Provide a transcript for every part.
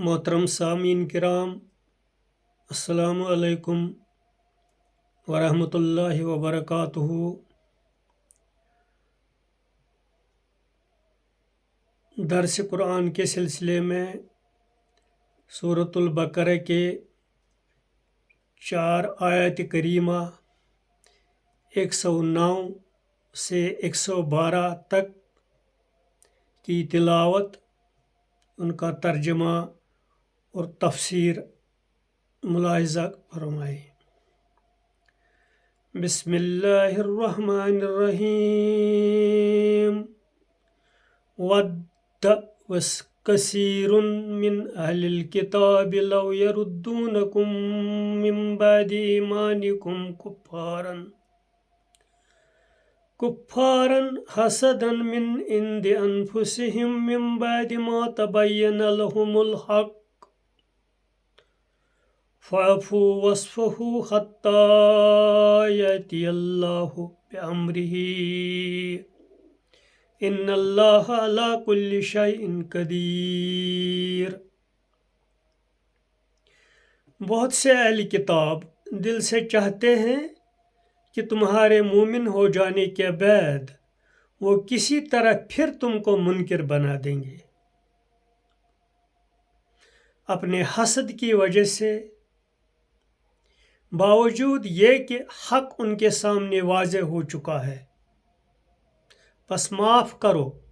मोहतरम सामीन किराम, अस्सलामु अलैकुम वरहमतुल्लाहि वबरकातुहू। दर्स कुरान के सिलसिले में सूरतुल बकरा के 4 आयत करीमा 109 से 112 तक की तिलावत, उनका तर्जमा और तफसीर मुलाहिज़ा फरमाएँ। बिस्मिल्लाहिर्रहमानिर्रहीम। वद्द कसीरुन मिन अहलिल किताबि लौ यरुद्दूनकुम मिन बादि ईमानिकुम कुफ्फारन हसदन मिन इंदि अनफुसिहिम मिन बादि मा तबय्यन लहुमुल हक फ़अफ़ू वस्फ़हू हत्ता यअतियल्लाहु बिअम्रिही इन्नल्लाह अला कुल्लि शैइन क़दीर। बहुत से अहले किताब दिल से चाहते हैं कि तुम्हारे मोमिन हो जाने के बाद वो किसी तरह फिर तुमको मुनकिर बना देंगे, अपने हसद की वजह से, बावजूद ये कि हक उनके सामने वाज़ेह हो चुका है। बस माफ़ करो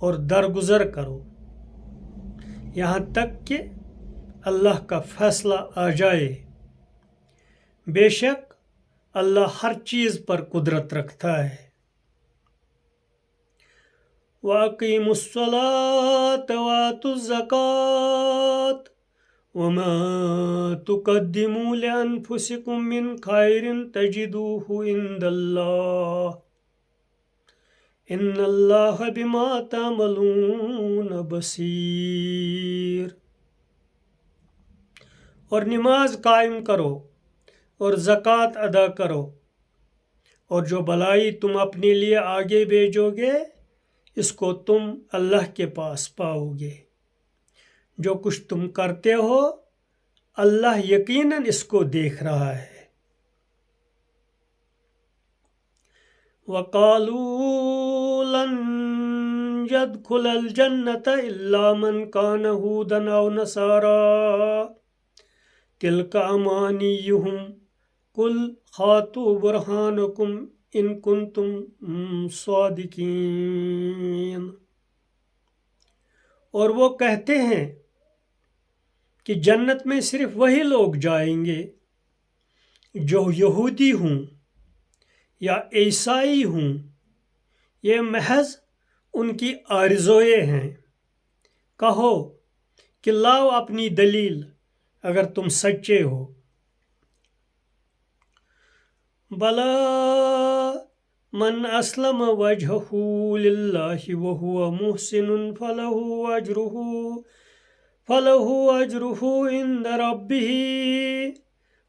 और दरगुजर करो यहाँ तक कि अल्लाह का फ़ैसला आ जाए। बेशक अल्लाह हर चीज़ पर कुदरत रखता है। वअक़ीमुस्सलात वआतुज़्ज़कात वमा तुक़द्दिमू लिअन्फुसिकुम मिन खैरिन तजिदूहु इंदल्लाह इन्नल्लाह बिमा तअमलून बसीर। और नमाज कायम करो और ज़कात अदा करो, और जो भलाई तुम अपने लिए आगे भेजोगे इसको तुम अल्लाह के पास पाओगे। जो कुछ तुम करते हो अल्लाह यकीनन इसको देख रहा है। वक़ालू लन यदखुलल जन्नत इल्ला मन कान हूदन औ नसारा तिल्का अमानियुहुम कुल हातु बुरहानकुम इन कुंतुम सादिकीन। और वो कहते हैं कि जन्नत में सिर्फ वही लोग जाएंगे जो यहूदी हों या ईसाई हों। ये महज उनकी आरज़ोएं हैं। कहो कि लाओ अपनी दलील अगर तुम सच्चे हो। बला मन अस्लम वजहहू लिल्लाहि वहुव मुहसिनुन फलहु अजरुहु इंद रब्बिही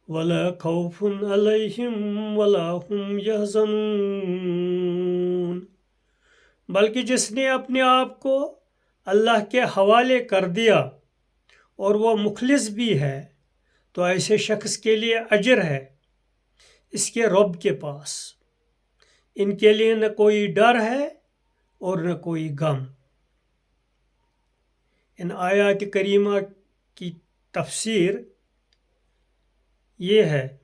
वला खौफुन अलैहिम वला हुम यहज़नून। बल्कि जिसने अपने आप को अल्लाह के हवाले कर दिया और वो मुखलिस भी है, तो ऐसे शख्स के लिए अजर है इसके रब के पास। इनके लिए न कोई डर है और न कोई गम। इन आयत करीमा की तफसीर ये है।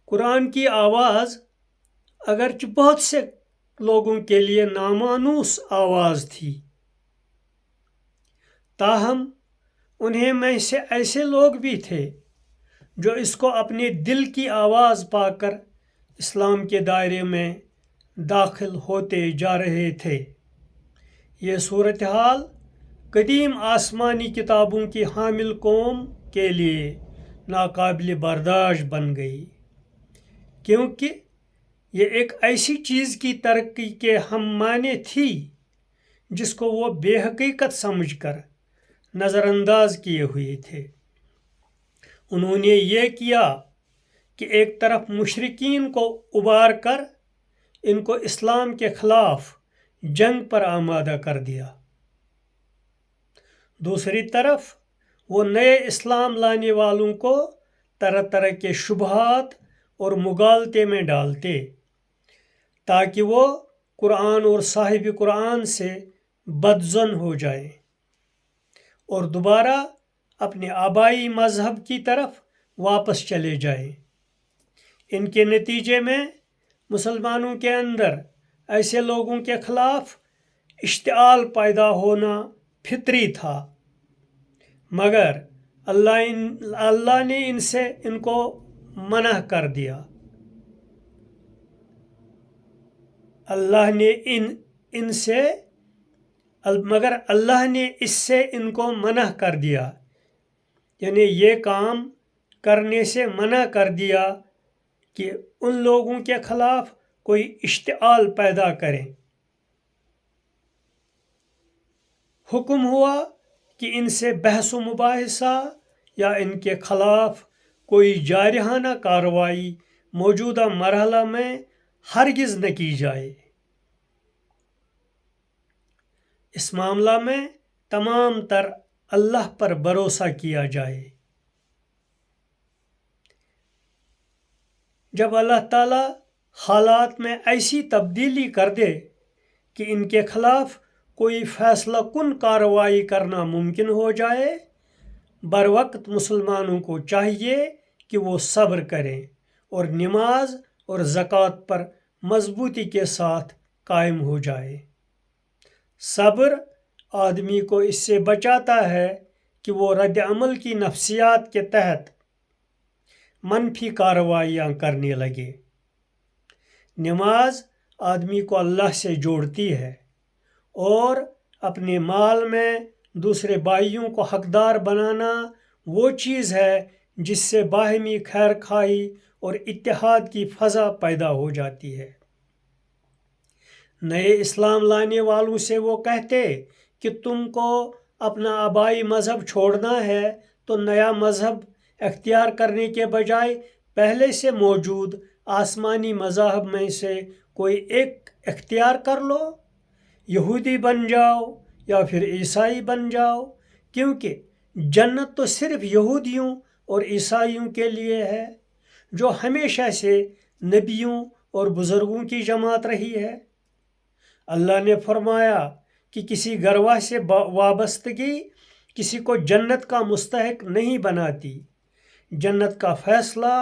कुरान की आवाज़ अगरचे बहुत से लोगों के लिए नामानूस आवाज़ थी, ताहम उन्हें में से ऐसे लोग भी थे जो इसको अपने दिल की आवाज़ पाकर इस्लाम के दायरे में दाखिल होते जा रहे थे। ये सूरत हाल कदीम आसमानी किताबों की हामिल कौम के लिए नाकाबिल बर्दाश्त बन गई, क्योंकि ये एक ऐसी चीज़ की तरक्की के हम माने थी जिसको वो बेहकीकत समझकर नज़रअंदाज किए हुए थे। उन्होंने ये किया कि एक तरफ मुशरिकीन को उबार कर इनको इस्लाम के ख़िलाफ़ जंग पर आमादा कर दिया, دوسری طرف وہ نئے اسلام لانے والوں کو طرح طرح کے شبہات اور مغالطے میں ڈالتے تاکہ وہ قرآن اور صاحب قرآن سے بدظن ہو جائیں اور دوبارہ اپنے آبائی مذہب کی طرف واپس چلے جائیں۔ ان کے نتیجے میں مسلمانوں کے اندر ایسے لوگوں کے خلاف اشتعال پیدا ہونا فطری تھا، مگر اللہ نے ان کو منع کر دیا۔ مگر اللہ نے اس سے ان کو منع کر دیا، یعنی یہ کام کرنے سے منع کر دیا کہ ان لوگوں کے خلاف کوئی اشتعال پیدا کریں۔ حکم ہوا کہ ان سے بحث و مباحثہ یا ان کے خلاف کوئی جارحانہ کارروائی موجودہ مرحلہ میں ہرگز نہ کی جائے۔ اس معاملہ میں تمام تر اللہ پر بھروسہ کیا جائے۔ جب اللہ تعالیٰ حالات میں ایسی تبدیلی کر دے کہ ان کے خلاف کوئی فیصلہ کن کارروائی کرنا ممکن ہو جائے، بروقت مسلمانوں کو چاہیے کہ وہ صبر کریں اور نماز اور زکوٰۃ پر مضبوطی کے ساتھ قائم ہو جائے۔ صبر آدمی کو اس سے بچاتا ہے کہ وہ رد عمل کی نفسیات کے تحت منفی کارروائیاں کرنے لگے۔ نماز آدمی کو اللہ سے جوڑتی ہے اور اپنے مال میں دوسرے بھائیوں کو حقدار بنانا وہ چیز ہے جس سے باہمی خیر خواہی اور اتحاد کی فضا پیدا ہو جاتی ہے۔ نئے اسلام لانے والوں سے وہ کہتے کہ تم کو اپنا آبائی مذہب چھوڑنا ہے تو نیا مذہب اختیار کرنے کے بجائے پہلے سے موجود آسمانی مذاہب میں سے کوئی ایک اختیار کر لو، یہودی بن جاؤ یا پھر عیسائی بن جاؤ، کیونکہ جنت تو صرف یہودیوں اور عیسائیوں کے لیے ہے جو ہمیشہ سے نبیوں اور بزرگوں کی جماعت رہی ہے۔ اللہ نے فرمایا کہ کسی گروہ سے وابستگی کسی کو جنت کا مستحق نہیں بناتی۔ جنت کا فیصلہ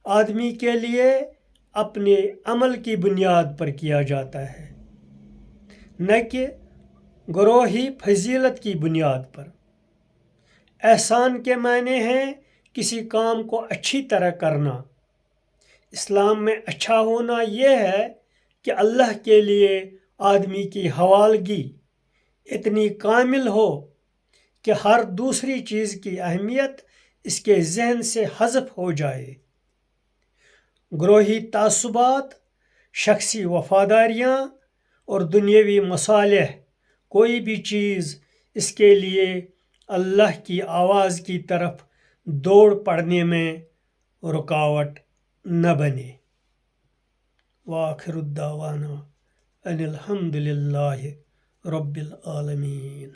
آدمی کے لیے اپنے عمل کی بنیاد پر کیا جاتا ہے، نہ کہ گروہی فضیلت کی بنیاد پر۔ احسان کے معنی ہیں کسی کام کو اچھی طرح کرنا۔ اسلام میں اچھا ہونا یہ ہے کہ اللہ کے لیے آدمی کی حوالگی اتنی کامل ہو کہ ہر دوسری چیز کی اہمیت اس کے ذہن سے حذف ہو جائے۔ گروہی تعصبات، شخصی وفاداریاں اور دنیاوی مصالح، کوئی بھی چیز اس کے لیے اللہ کی آواز کی طرف دوڑ پڑنے میں رکاوٹ نہ بنے۔ وآخر الدعوانا ان الحمد للہ رب العالمین۔